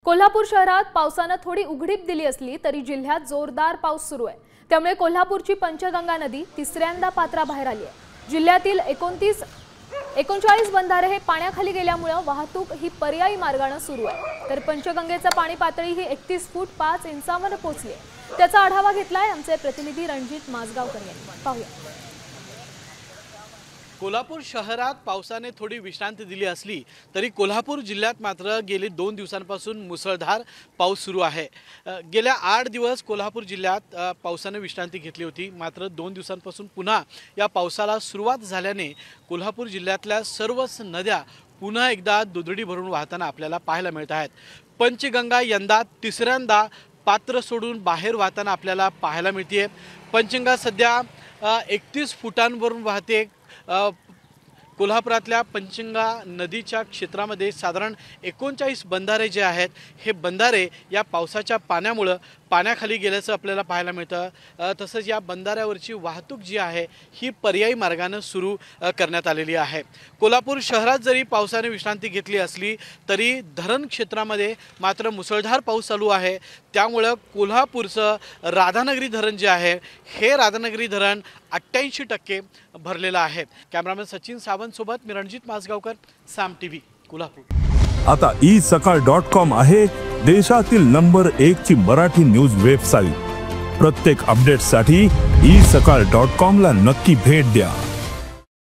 कोल्हापूर शहरात पावसाने थोडी उघडीप दिली असली तरी जिल्ह्यात जोरदार पाऊस सुरू आहे। त्यामुळे कोल्हापूरची पंचगंगा नदी तिसऱ्यांदा पात्राबाहेर आली आहे। जिल्ह्यातील 39 बंधारे हे पाण्याखाली गेल्यामुळे वाहतूक ही पर्यायी मार्गाने सुरू आहे। तर पंचगंगेचा पाणी पातळी ही 31 फूट 5 इंचावर पोहोचली आहे। त्याचा आढावा घेतलाय आमचे प्रतिनिधी रणजित माजगावकर यांनी। पाहूया। कोल्हापूर शहरात पावसाने थोडी विश्रांती दिली असली तरी कोल्हापूर जिल्ह्यात मात्र गेली 2 दिवसांपासून मुसळधार पाऊस सुरू आहे। गेल्या 8 दिवस कोल्हापूर जिल्ह्यात पावसाने विश्रांती घेतली होती, मात्र 2 दिवसांपासून पुन्हा या पावसाला सुरुवात झाल्याने कोल्हापूर जिल्ह्यातल्या सर्वच नद्या पुन्हा एकदा दुथडी भरून वाहताना आपल्याला पाहायला मिळत आहेत। पंचगंगा यंदा तिसऱ्यांदा पात्र सोडून बाहेर वाहताना आपल्याला पाहायला मिळते। पंचगंगा सध्या 31 फुटांवरून वाहते। कोल्हापुरातल्या पंचगंगा नदीच्या क्षेत्रामध्ये साधारण 39 बंधारे जे आहेत हे बंधारे या पावसाच्या पाण्यामुळे पाण्याखाली गेल्याचं आपल्याला पाहायला मिळतं। तसंच या बंधाऱ्यावरची वाहतूक जी आहे ही पर्यायी मार्गाने सुरू करण्यात आलेली आहे। कोल्हापूर शहरात जरी पावसाने विश्रांती घेतली असली तरी धरण क्षेत्रामध्ये मात्र मुसळधार पाऊस चालू आहे। त्यामुळे कोल्हापूरचं राधानगरी धरण जे आहे हे राधानगरी धरण 88% भरलेलं आहे। कॅमेरामॅन सचिन सावंत सोबत मी रणजित माजगावकर, साम टीव्ही, कोल्हापूर। आता isakal.com आहे देशातील नंबर 1 ची मराठी न्यूज वेबसाईट। प्रत्येक अपडेटसाठी isakal.com ला नक्की भेट द्या।